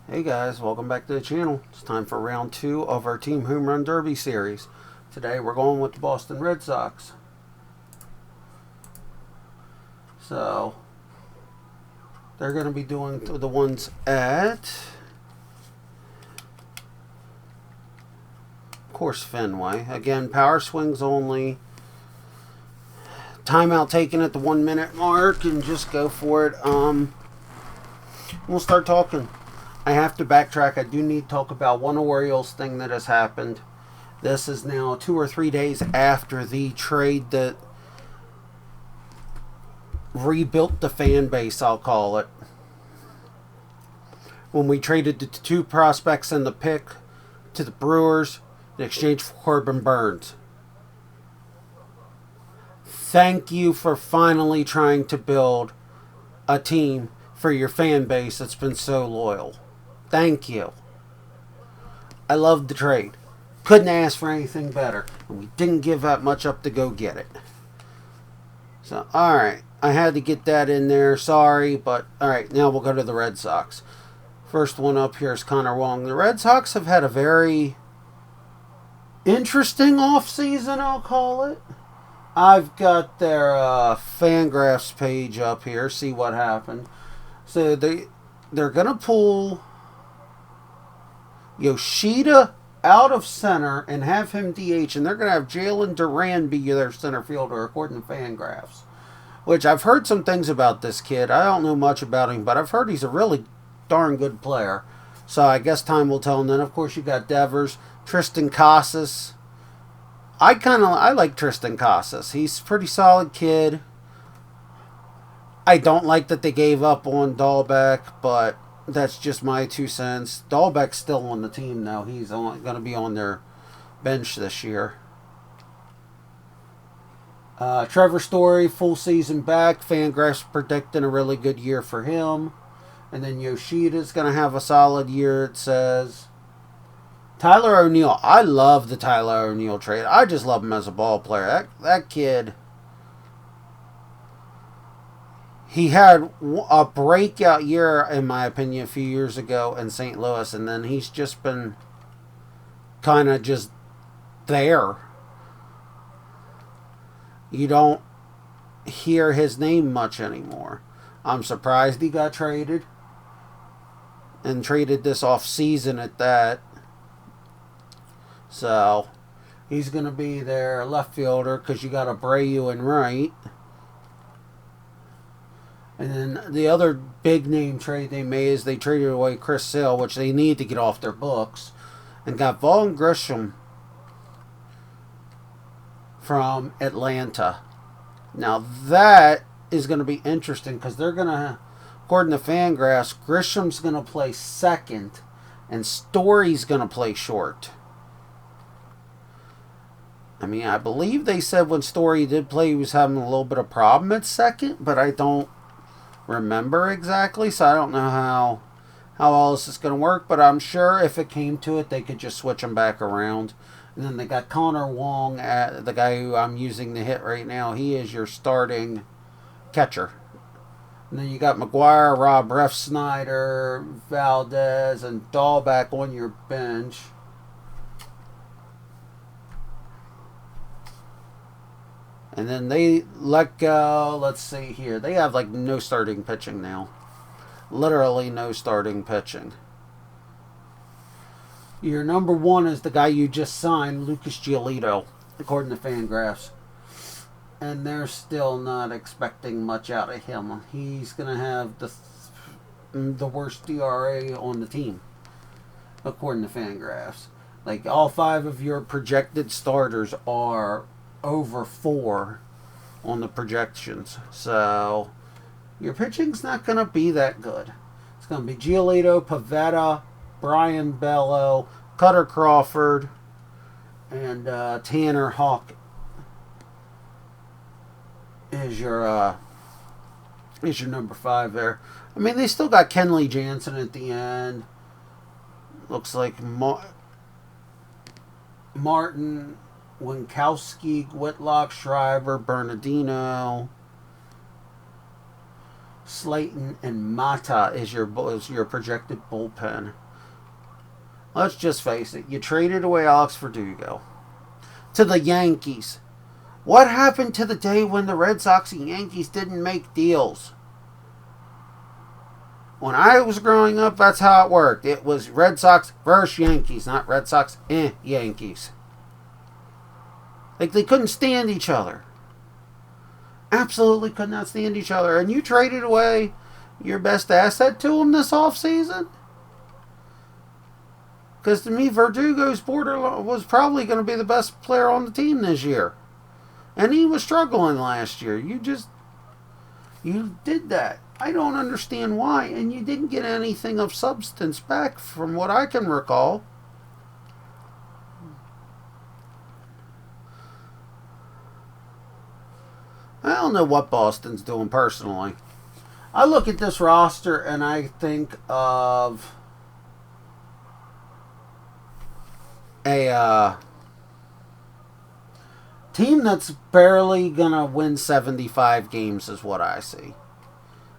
Hey guys, welcome back to the channel. It's time for round 2 of our Team Home Run Derby series. Today we're going with the Boston Red Sox. So, they're going to be doing the ones at course Fenway. Again, power swings only. Timeout taken at the 1 minute mark and just go for it. We'll start talking. I have to backtrack. I do need to talk about one Orioles thing that has happened. This is now 2 or 3 days after the trade that rebuilt the fan base, I'll call it. When we traded the 2 prospects and the pick to the Brewers in exchange for Corbin Burns. Thank you for finally trying to build a team for your fan base that's been so loyal. Thank you. I loved the trade. Couldn't ask for anything better. And we didn't give that much up to go get it. So, alright. I had to get that in there. Sorry. But, alright. Now we'll go to the Red Sox. First one up here is Connor Wong. The Red Sox have had a very interesting offseason, I'll call it. I've got their Fangraphs page up here. See what happened. So, they're going to pull Yoshida out of center and have him DH, and they're going to have Jalen Duran be their center fielder, according to Fangraphs. Which I've heard some things about this kid. I don't know much about him, but I've heard he's a really darn good player. So I guess time will tell. And then, of course, you got Devers, Tristan Casas. I like Tristan Casas. He's a pretty solid kid. I don't like that they gave up on Dahlbeck, but that's just my 2 cents. Dahlbeck's still on the team now. He's going to be on their bench this year. Trevor Story, full season back. Fangraphs predicting a really good year for him. And then Yoshida's going to have a solid year, it says. Tyler O'Neill. I love the Tyler O'Neill trade. I just love him as a ball player. That kid, he had a breakout year, in my opinion, a few years ago in St. Louis, and then he's just been kind of just there. You don't hear his name much anymore. I'm surprised he got traded, and traded this off season at that. So, he's going to be their left fielder because you got Abreu and right. And then the other big name trade they made is they traded away Chris Sale, which they need to get off their books, and got Vaughn Grisham from Atlanta. Now that is going to be interesting because they're going to, according to Fangraphs, Grisham's going to play second and Story's going to play short. I mean, I believe they said when Story did play he was having a little bit of problem at second, but I don't remember exactly, so I don't know how all this is going to work, but I'm sure if it came to it, they could just switch them back around. And then they got Connor Wong, the guy who I'm using to hit right now. He is your starting catcher. And then you got McGuire, Rob Refsnyder, Valdez, and Dahlbeck on your bench. And then they let go, let's see here. They have like no starting pitching now. Literally no starting pitching. Your number 1 is the guy you just signed, Lucas Giolito, according to Fangraphs. And they're still not expecting much out of him. He's going to have the worst DRA on the team, according to Fangraphs. Like, all 5 of your projected starters are over 4 on the projections. So, your pitching's not going to be that good. It's going to be Giolito, Pavetta, Brian Bello, Cutter Crawford, and Tanner Hawk is your number 5 there. I mean, they still got Kenley Jansen at the end. Looks like Martin, Winkowski, Whitlock, Schreiber, Bernardino. Slayton and Mata is your projected bullpen. Let's just face it. You traded away Alex Verdugo to the Yankees. What happened to the day when the Red Sox and Yankees didn't make deals? When I was growing up, that's how it worked. It was Red Sox versus Yankees, not Red Sox and Yankees. Like, they couldn't stand each other. Absolutely could not stand each other. And you traded away your best asset to them this offseason? Because to me, Verdugo's borderline was probably going to be the best player on the team this year. And he was struggling last year. You did that. I don't understand why. And you didn't get anything of substance back from what I can recall. I don't know what Boston's doing personally. I look at this roster and I think of a team that's barely gonna win 75 games is what I see.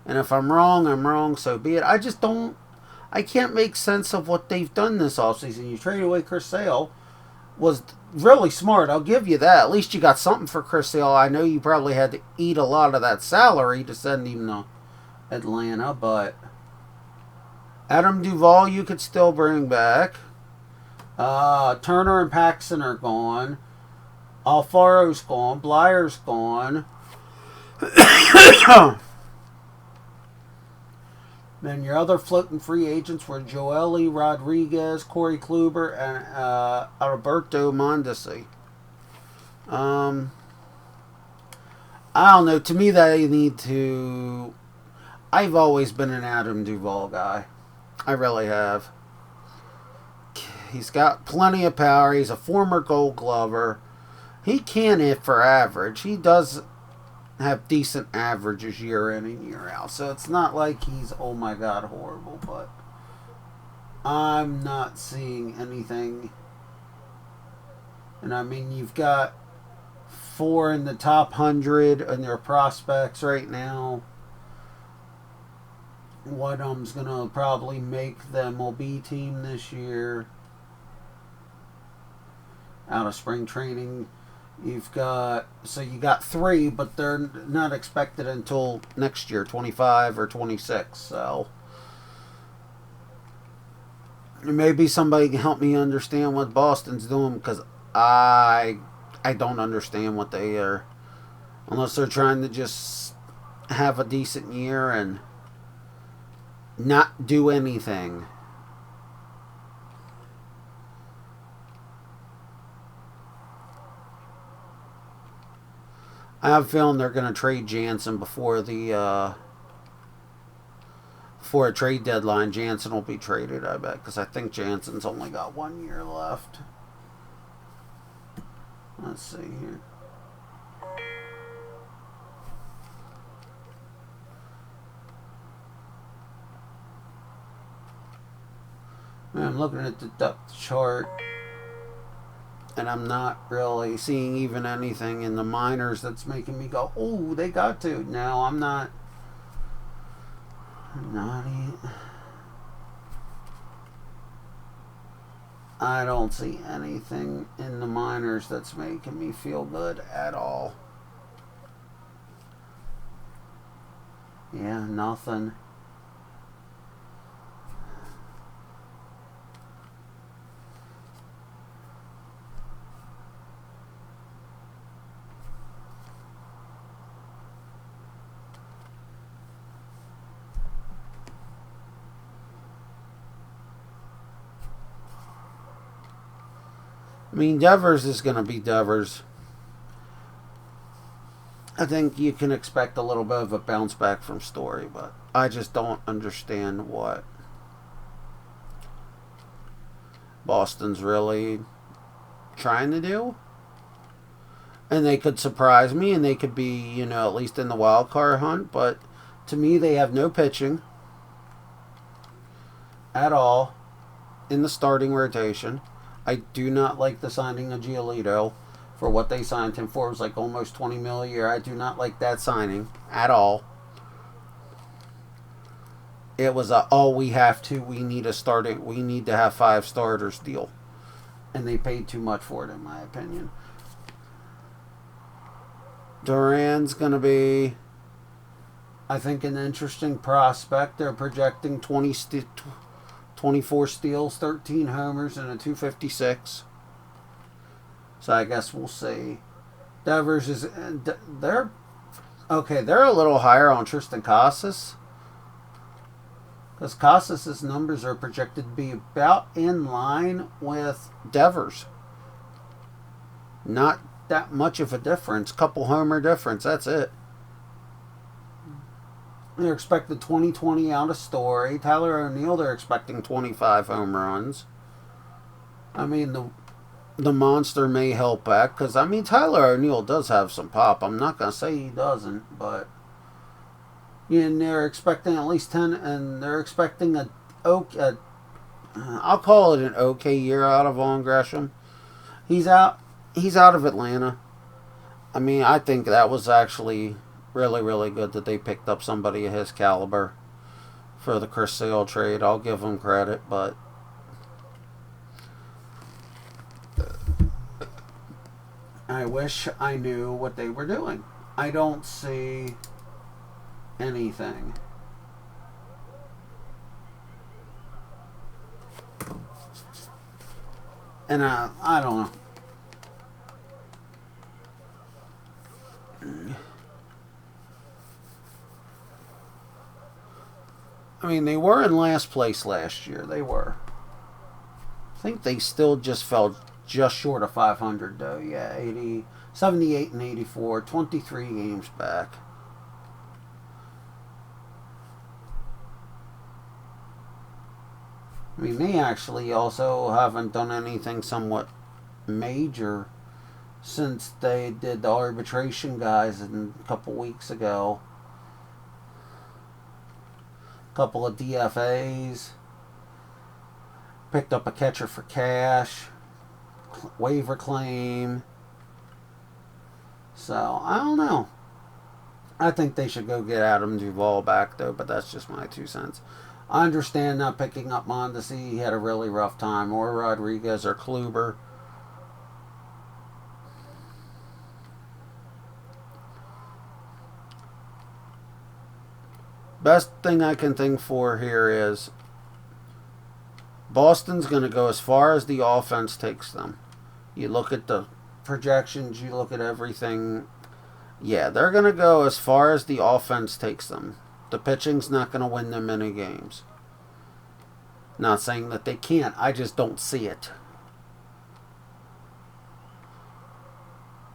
And if I'm wrong, so be it. I can't make sense of what they've done this offseason. You trade away Chris Sale, was really smart. I'll give you that. At least you got something for Chris Sale. I know you probably had to eat a lot of that salary to send him to Atlanta, but Adam Duvall you could still bring back. Turner and Paxson are gone. Alfaro's gone. Blyer's gone. Then your other floating free agents were Joely Rodriguez, Corey Kluber, and Alberto Mondesi. I don't know. To me, they need to... I've always been an Adam Duvall guy. I really have. He's got plenty of power. He's a former Gold Glover. He can hit for average. He does have decent averages year in and year out. So it's not like he's, oh my God, horrible. But I'm not seeing anything. And I mean, you've got 4 in the top 100 in their prospects right now. One of them's going to probably make the MLB team this year. Out of spring training. You got 3, but they're not expected until next year, 25 or 26. So maybe somebody can help me understand what Boston's doing, because I don't understand what they are, unless they're trying to just have a decent year and not do anything. I have a feeling they're going to trade Jansen before a trade deadline. Jansen will be traded, I bet, because I think Jansen's only got 1 year left. Let's see here. I'm looking at the depth chart, and I'm not really seeing even anything in the minors that's making me go, oh, they got to. No, I'm not. I don't see anything in the minors that's making me feel good at all. Yeah, nothing. I mean, Devers is going to be Devers. I think you can expect a little bit of a bounce back from Story, but I just don't understand what Boston's really trying to do. And they could surprise me, and they could be, at least in the wild card hunt, but to me, they have no pitching at all in the starting rotation. I do not like the signing of Giolito for what they signed him for. It was like almost $20 million a year. I do not like that signing at all. It was a, oh, we need a starting, we need to have 5 starters deal. And they paid too much for it, in my opinion. Duran's going to be, I think, an interesting prospect. They're projecting 24 steals, 13 homers, and a 256. So I guess we'll see. Devers is, they're okay. They're a little higher on Tristan Casas, because Casas' numbers are projected to be about in line with Devers. Not that much of a difference. Couple homer difference. That's it. They're expecting 2020 out of Story. Tyler O'Neill, they're expecting 25 home runs. I mean, the monster may help back, because, I mean, Tyler O'Neill does have some pop. I'm not going to say he doesn't, but, and they're expecting at least 10, and they're expecting I'll call it an okay year out of Vaughn Gresham. He's out of Atlanta. I mean, I think that was actually really, really good that they picked up somebody of his caliber for the Chris Sale trade. I'll give them credit, but I wish I knew what they were doing. I don't see anything. And I don't know. I mean, they were in last place last year. They were. I think they still just fell just short of 500, though. Yeah, 78 and 84, 23 games back. I mean, they actually also haven't done anything somewhat major since they did the arbitration guys a couple weeks ago. Couple of DFAs. Picked up a catcher for cash. Waiver claim. So, I don't know. I think they should go get Adam Duvall back, though, but that's just my 2 cents. I understand not picking up Mondesi. He had a really rough time. Or Rodriguez or Kluber. Best thing I can think for here is Boston's going to go as far as the offense takes them. You look at the projections, you look at everything. Yeah, they're going to go as far as the offense takes them. The pitching's not going to win them any games. Not saying that they can't. I just don't see it.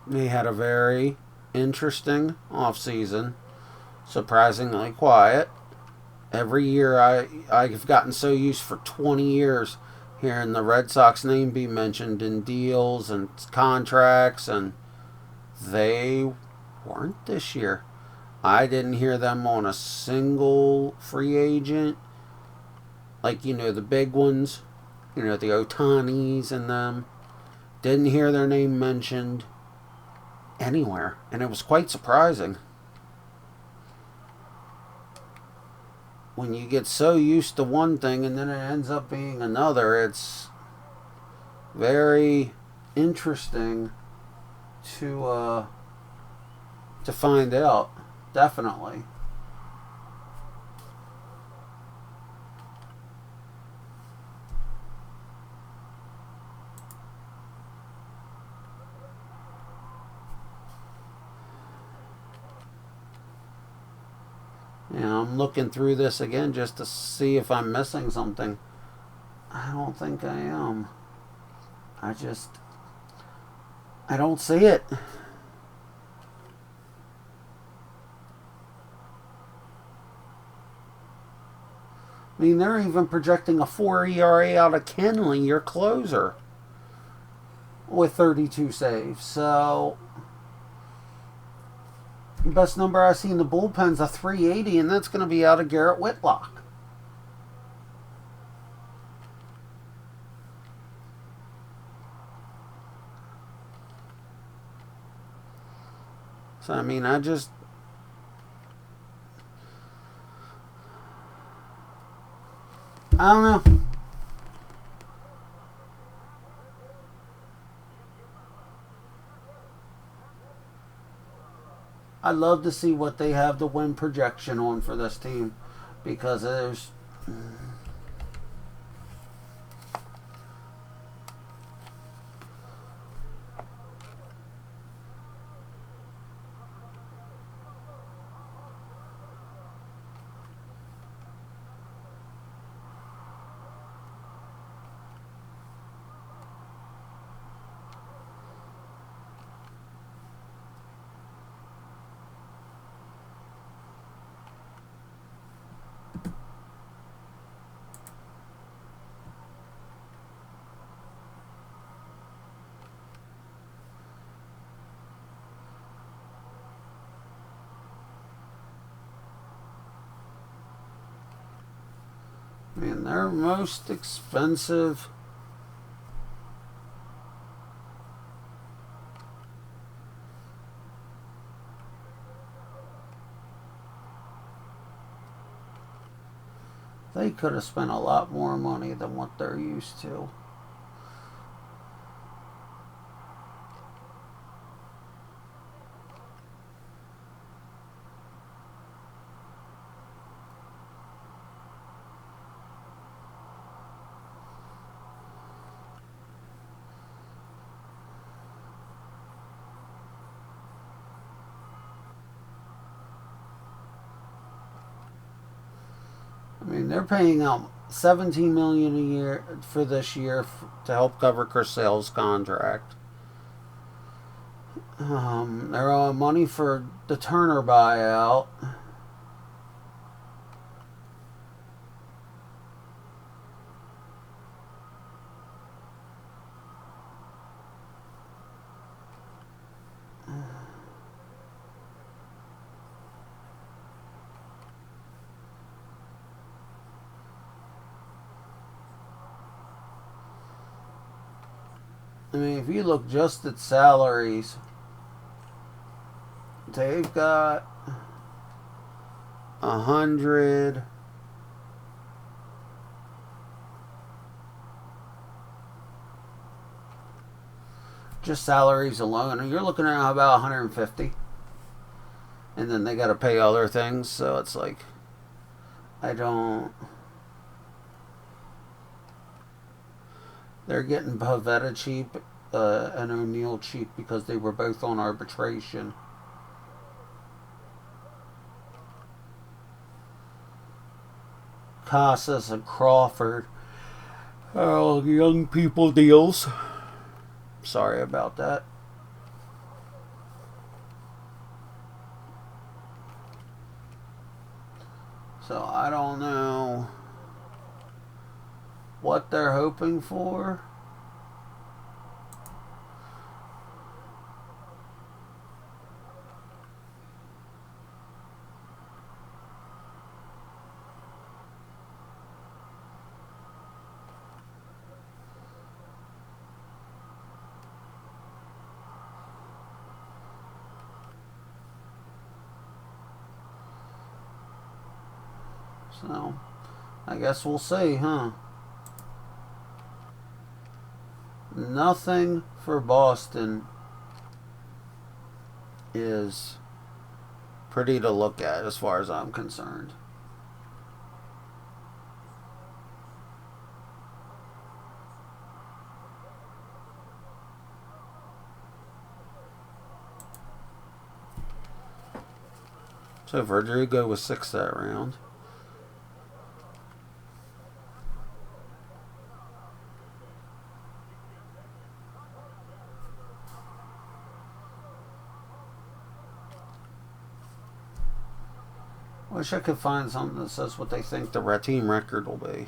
They had a very interesting offseason. Surprisingly quiet. Every year I've gotten so used for 20 years hearing the Red Sox name be mentioned in deals and contracts, and they weren't this year. I didn't hear them on a single free agent. Like, the big ones. The Otanis and them. Didn't hear their name mentioned anywhere. And it was quite surprising. When you get so used to one thing and then it ends up being another, it's very interesting to find out. Definitely. I'm looking through this again just to see if I'm missing something. I don't think I am. I don't see it. I mean, they're even projecting a 4 ERA out of Kenley, your closer, with 32 saves. So, the best number I see in the bullpen's a 380, and that's going to be out of Garrett Whitlock. So, I mean, I don't know. I'd love to see what they have the win projection on for this team, because there's. I mean, their most expensive. They could have spent a lot more money than what they're used to. I mean, they're paying out $17 million a year for this year to help cover Chris Sale's contract. They're owing money for the Turner buyout. I mean, if you look just at salaries, they've got 100. Just salaries alone, and you're looking at about 150, and then they got to pay other things. So it's like, I don't. They're getting Pavetta cheap and O'Neal cheap because they were both on arbitration. Casas and Crawford are all young people deals. Sorry about that. So I don't know what they're hoping for. So I guess we'll see, huh? Nothing for Boston is pretty to look at as far as I'm concerned. So Verdugo was 6th that round. Wish I could find something that says what they think the team record will be.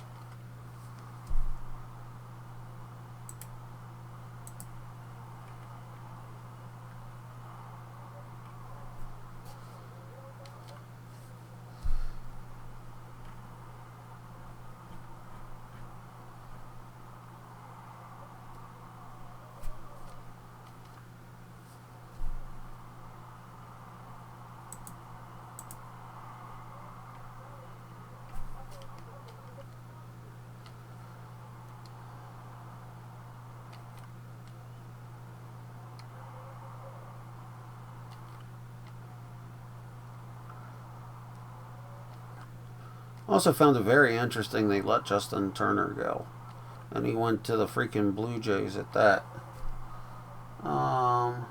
Also found it very interesting they let Justin Turner go. And he went to the freaking Blue Jays at that. Um,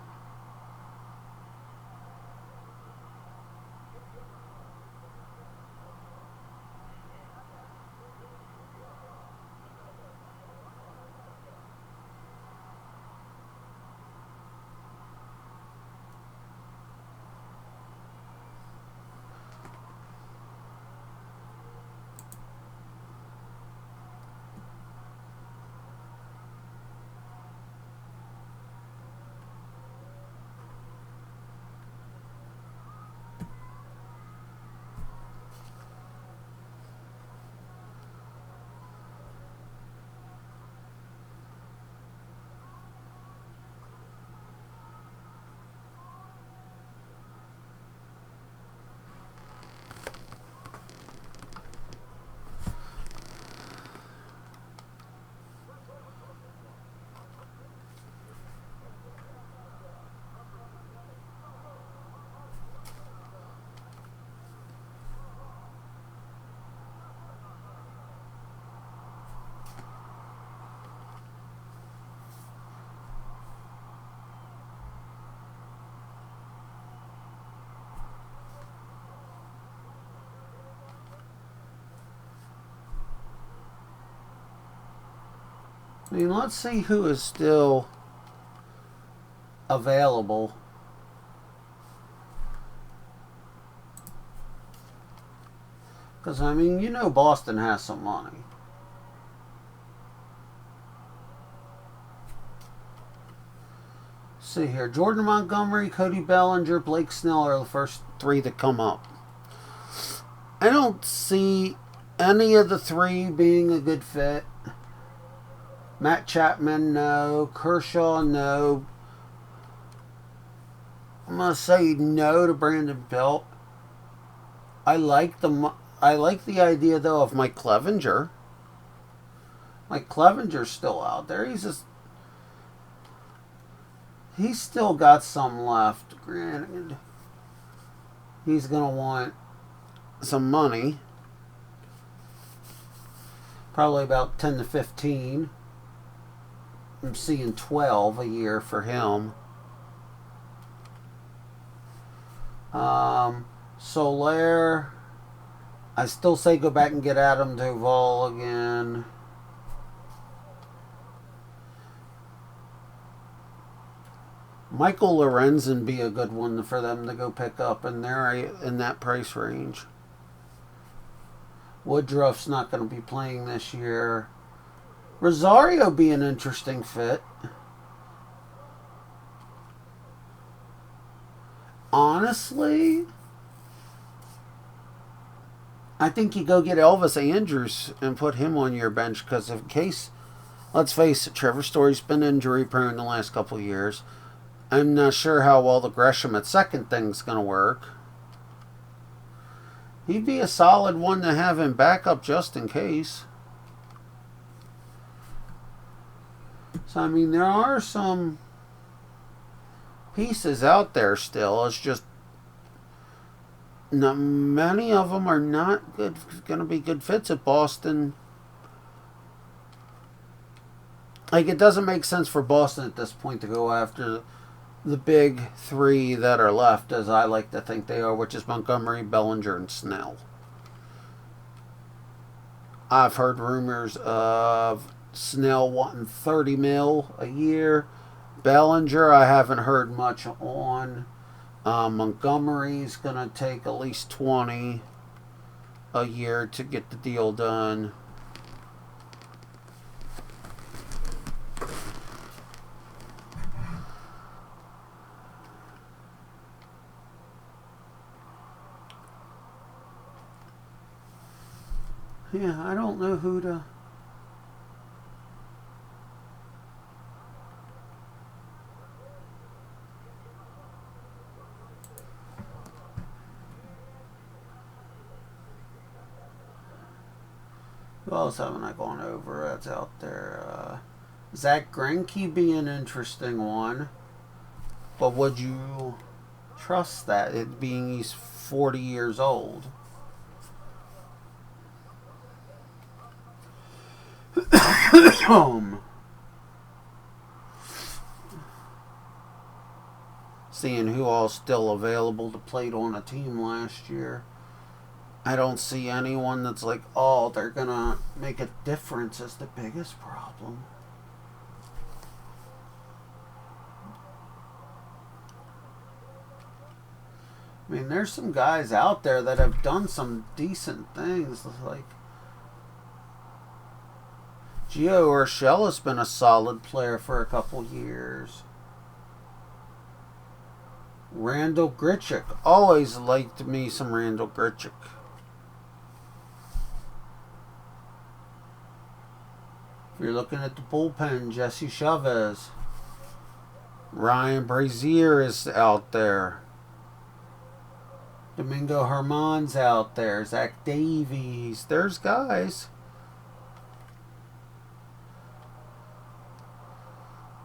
I mean, let's see who is still available. Because, I mean, you know Boston has some money. Let's see here. Jordan Montgomery, Cody Bellinger, Blake Snell are the first three that come up. I don't see any of the three being a good fit. Matt Chapman, no. Kershaw, no. I'm going to say no to Brandon Belt. I like the idea, though, of Mike Clevenger. Mike Clevenger's still out there. He's still got some left. Granted, he's going to want some money. Probably about 10 to 15. I'm seeing 12 a year for him. Soler, I still say go back and get Adam Duvall again. Michael Lorenzen be a good one for them to go pick up, and they're in that price range. Woodruff's not going to be playing this year. Rosario be an interesting fit. Honestly, I think you go get Elvis Andrus and put him on your bench because in case, let's face it, Trevor Story's been injury prone the last couple of years. I'm not sure how well the Gresham at second thing's going to work. He'd be a solid one to have in backup just in case. So, I mean, there are some pieces out there still. It's just not many of them are not going to be good fits at Boston. Like, it doesn't make sense for Boston at this point to go after the big three that are left, as I like to think they are, which is Montgomery, Bellinger, and Snell. I've heard rumors of Snell wanting 30 mil a year. Bellinger, I haven't heard much on. Montgomery's going to take at least 20 a year to get the deal done. Yeah, I don't know who to... Who else haven't I gone over that's out there? Zach Greinke be an interesting one. But would you trust that, it being he's 40 years old? Seeing who all's still available to play on a team last year. I don't see anyone that's like, oh, they're going to make a difference is the biggest problem. I mean, there's some guys out there that have done some decent things. Like, Gio Urshela's been a solid player for a couple years. Randall Grichuk. Always liked me some Randall Grichuk. If you're looking at the bullpen, Jesse Chavez. Ryan Brazier is out there. Domingo Germán's out there. Zach Davies. There's guys.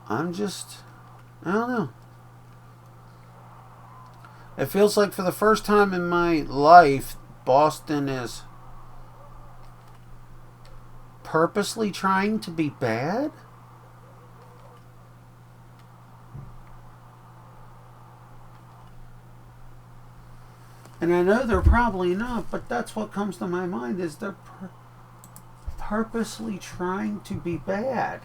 I don't know. It feels like for the first time in my life, Boston is purposely trying to be bad. And I know they're probably not, but that's what comes to my mind is they're purposely trying to be bad.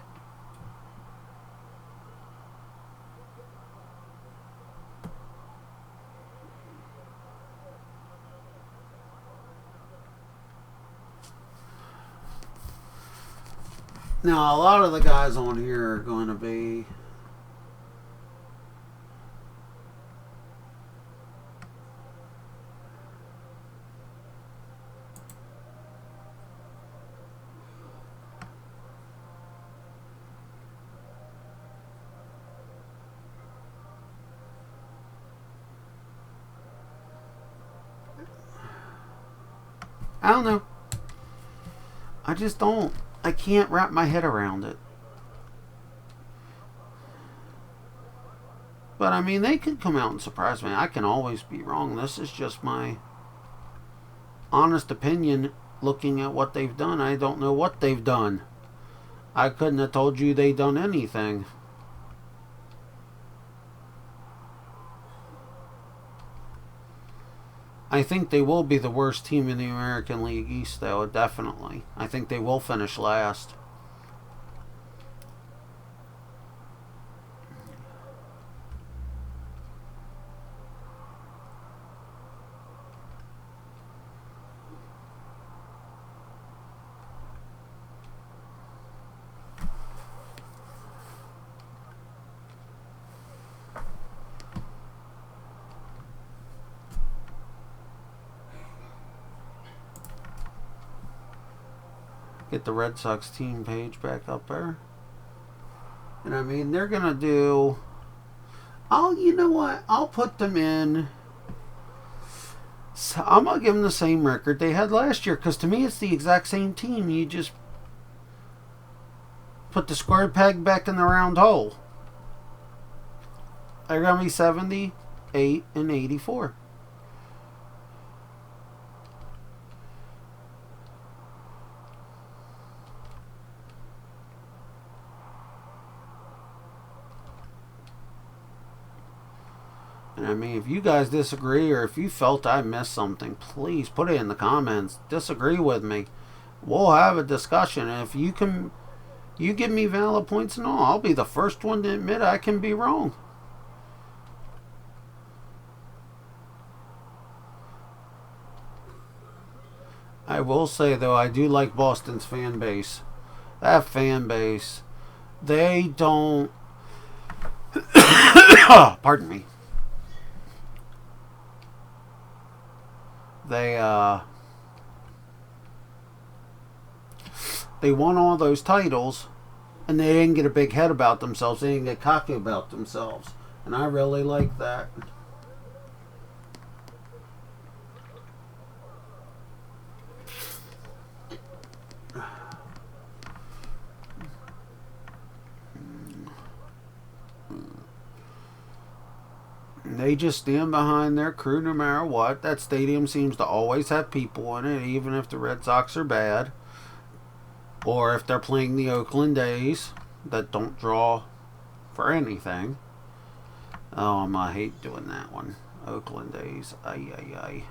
Now, a lot of the guys on here are going to be I don't know. I just don't. I can't wrap my head around it. But I mean, they could come out and surprise me. I can always be wrong. This is just my honest opinion looking at what they've done. I don't know what they've done. I couldn't have told you they've done anything. I think they will be the worst team in the American League East, though, definitely. I think they will finish last. Get the Red Sox team page back up there. And I mean, they're going to do... you know what? I'll put them in... So I'm going to give them the same record they had last year. Because to me, it's the exact same team. You just put the square peg back in the round hole. They're going to be 78 and 84. I mean, if you guys disagree or if you felt I missed something, please put it in the comments. Disagree with me. We'll have a discussion. And if you give me valid points and all, I'll be the first one to admit I can be wrong. I will say, though, I do like Boston's fan base. That fan base, they don't... Pardon me. They won all those titles, and they didn't get a big head about themselves. They didn't get cocky about themselves, and I really like that. They just stand behind their crew no matter what. That stadium seems to always have people in it, even if the Red Sox are bad. Or if they're playing the Oakland A's that don't draw for anything. Oh, I hate doing that one. Oakland A's. Ay, ay, ay.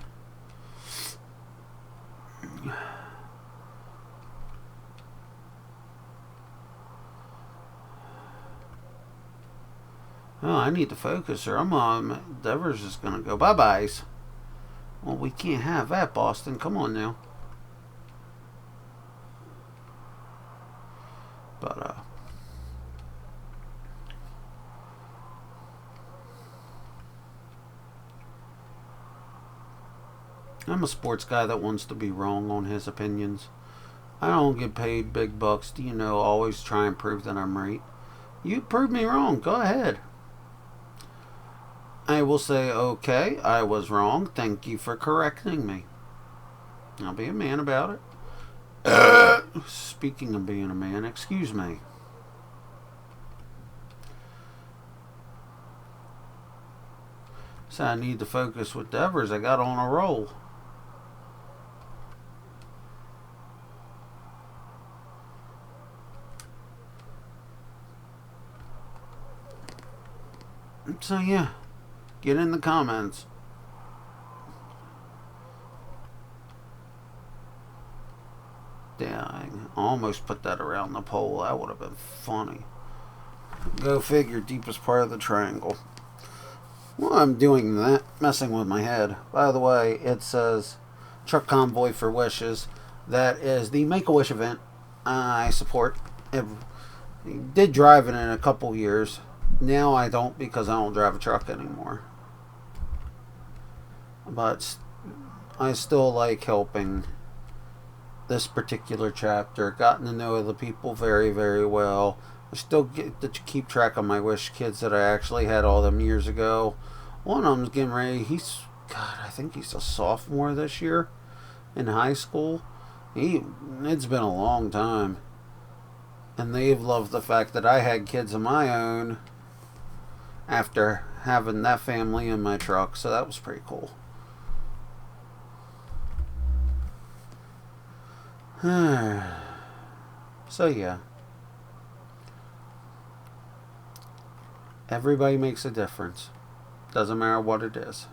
Oh, I need to focus or I'm on. Devers is going to go bye-byes. Well, we can't have that, Boston. Come on now. But, I'm a sports guy that wants to be wrong on his opinions. I don't get paid big bucks to, always try and prove that I'm right. You prove me wrong. Go ahead. I will say, okay, I was wrong. Thank you for correcting me. I'll be a man about it. Speaking of being a man, excuse me. So I need to focus with Devers. I got on a roll. So yeah, get in the comments. Dang, almost put that around the pole. That would have been funny. Go figure, deepest part of the triangle. Well, I'm doing that, messing with my head. By the way, it says Truck Convoy for Wishes. That is the Make-A-Wish event I support. I did drive it in a couple years. Now I don't because I don't drive a truck anymore. But I still like helping this particular chapter. Gotten to know the people very, very well. I still get to keep track of my wish kids that I actually had all them years ago. One of them's getting ready. I think he's a sophomore this year in high school. It's been a long time. And they've loved the fact that I had kids of my own after having that family in my truck. So that was pretty cool. So yeah. Everybody makes a difference. Doesn't matter what it is.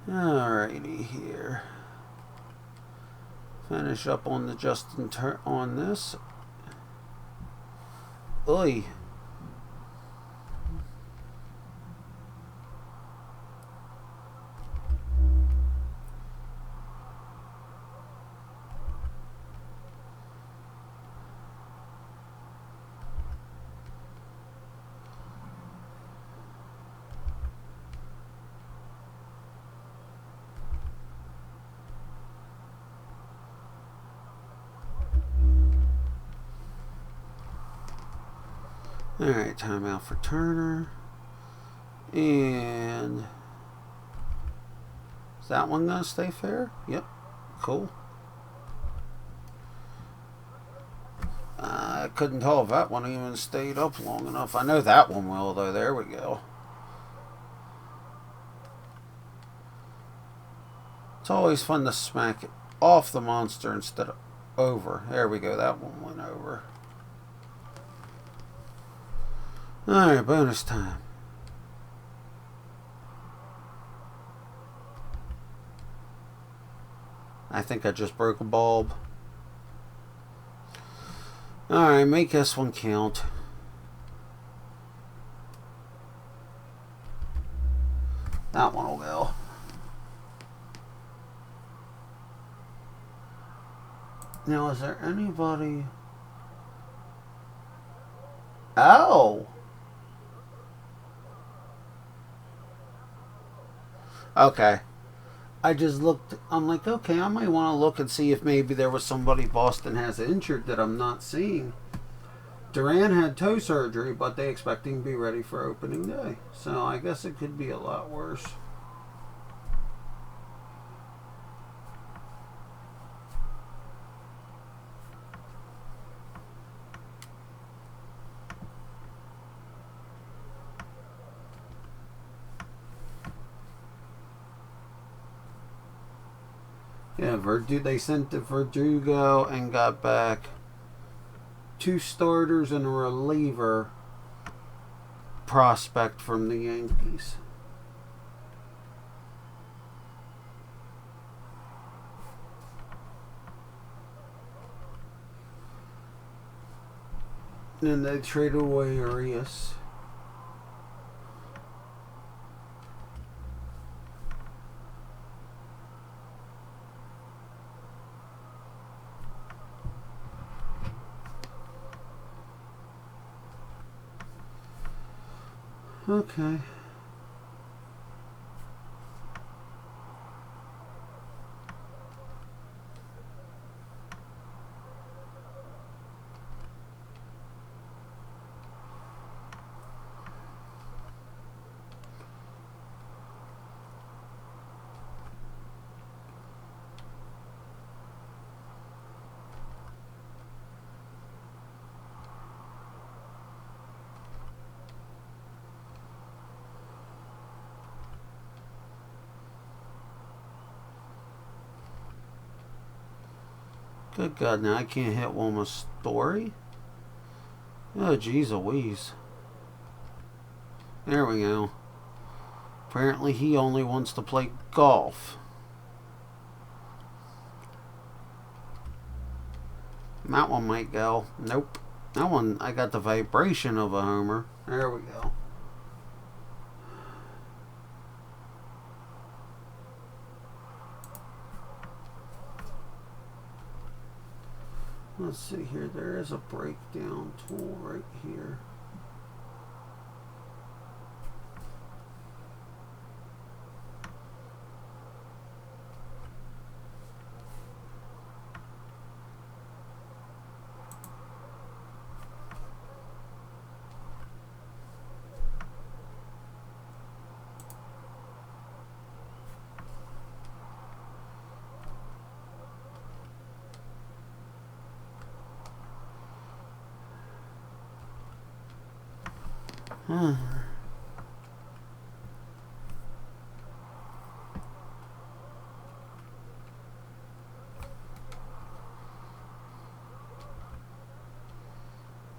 Alrighty here. Finish up on the Justin on this. Oy. Alright, timeout for Turner. And is that one going to stay fair? Yep. Cool. I couldn't tell if that one even stayed up long enough. I know that one will, though. There we go. It's always fun to smack it off the monster instead of over. There we go. That one went over. Alright, bonus time. I think I just broke a bulb. Alright, make this one count. That one will go. Now, is there anybody... Oh! Okay. I just looked, I'm like, okay, I might want to look and see if maybe there was somebody Boston has injured that I'm not seeing. Duran had toe surgery, but they expect him to be ready for opening day. So I guess it could be a lot worse. Yeah, they sent to Verdugo and got back 2 starters and a reliever prospect from the Yankees. And they traded away Arias. Okay. Good God, now I can't hit one with Story? Oh, geez Louise. There we go. Apparently he only wants to play golf. That one might go. Nope. That one, I got the vibration of a homer. There we go. Let's see here. There is a breakdown tool right here.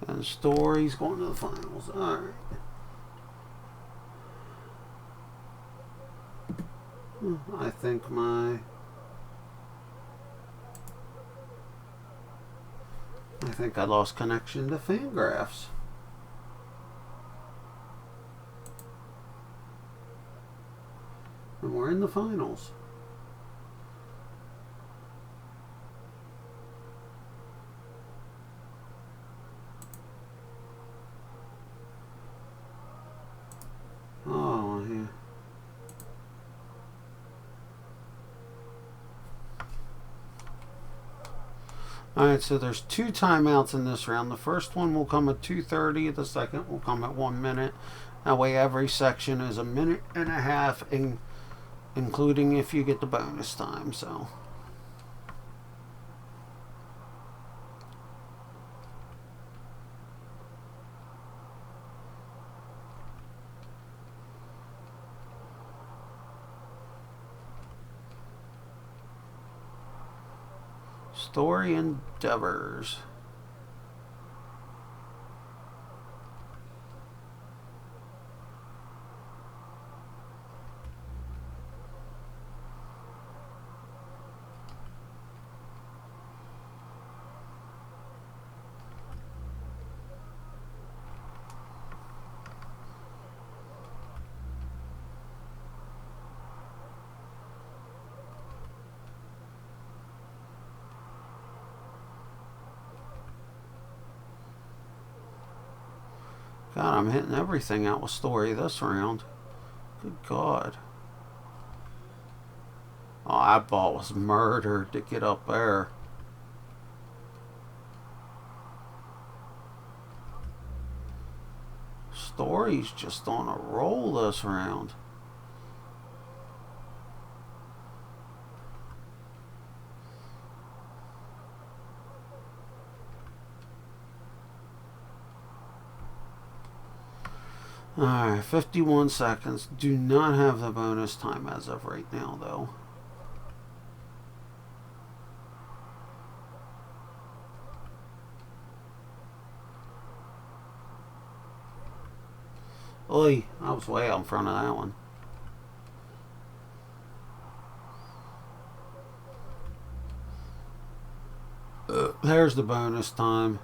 And Story's going to the finals. All right. I think I lost connection to Fangraphs. And we're in the finals. Oh, yeah. Alright, so there's 2 timeouts in this round. The first one will come at 2:30. The second will come at 1 minute. That way every section is a minute and a half, including if you get the bonus time. So Story endeavors. God, I'm hitting everything out with Story this round. Good God. Oh, that ball was murdered to get up there. Story's just on a roll this round. Alright, 51 seconds. Do not have the bonus time as of right now, though. Oi, I was way out in front of that one. There's the bonus time.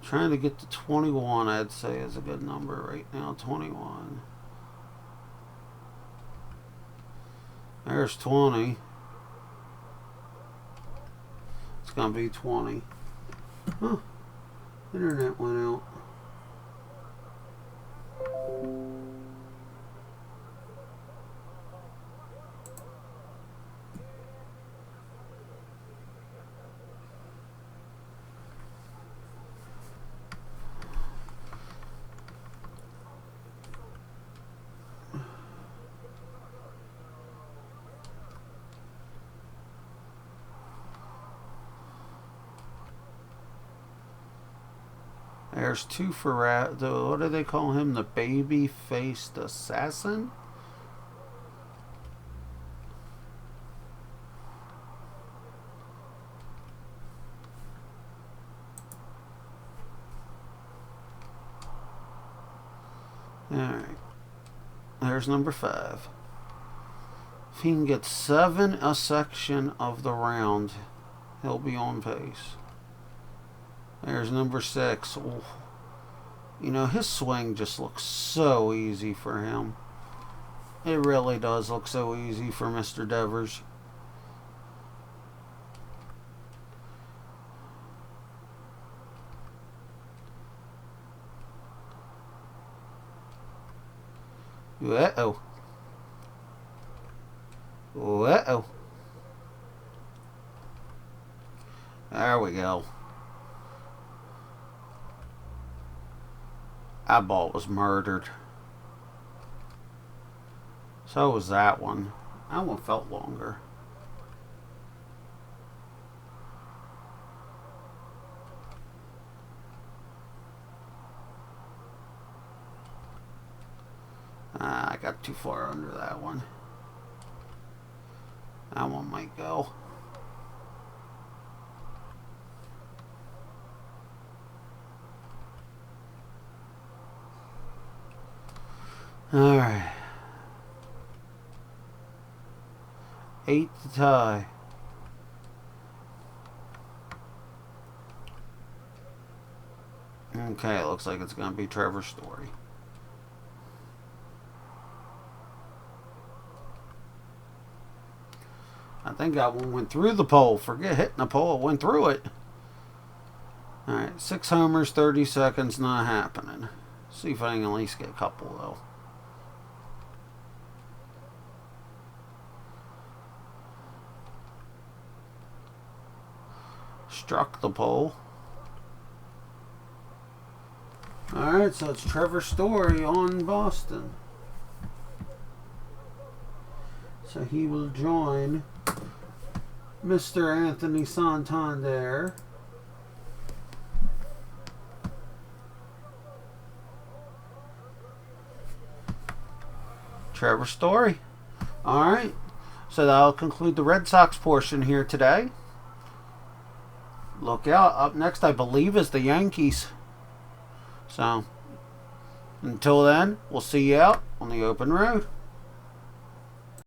Trying to get to 21, I'd say, is a good number right now. 21. There's 20. It's going to be 20. Huh. Internet went out. There's 2 for what do they call him? The baby-faced assassin? Alright. There's number 5. If he can get 7 a section of the round, he'll be on pace. There's number 6. Ooh. You know, his swing just looks so easy for him. It really does look so easy for Mr. Devers. Uh-oh. Uh-oh. There we go. That ball was murdered. So was that one. That one felt longer. I got too far under that one. That one might go. All right. 8 to tie. Okay, it looks like it's going to be Trevor Story. I think that one went through the pole. Forget hitting the pole. It went through it. All right, 6 homers, 30 seconds, not happening. See if I can at least get a couple, though. Struck the pole. Alright, so it's Trevor Story on Boston. So he will join Mr. Anthony Santander. Trevor Story. Alright, so that'll conclude the Red Sox portion here today. Look out. Up next, I believe, is the Yankees. So, until then, we'll see you out on the open road.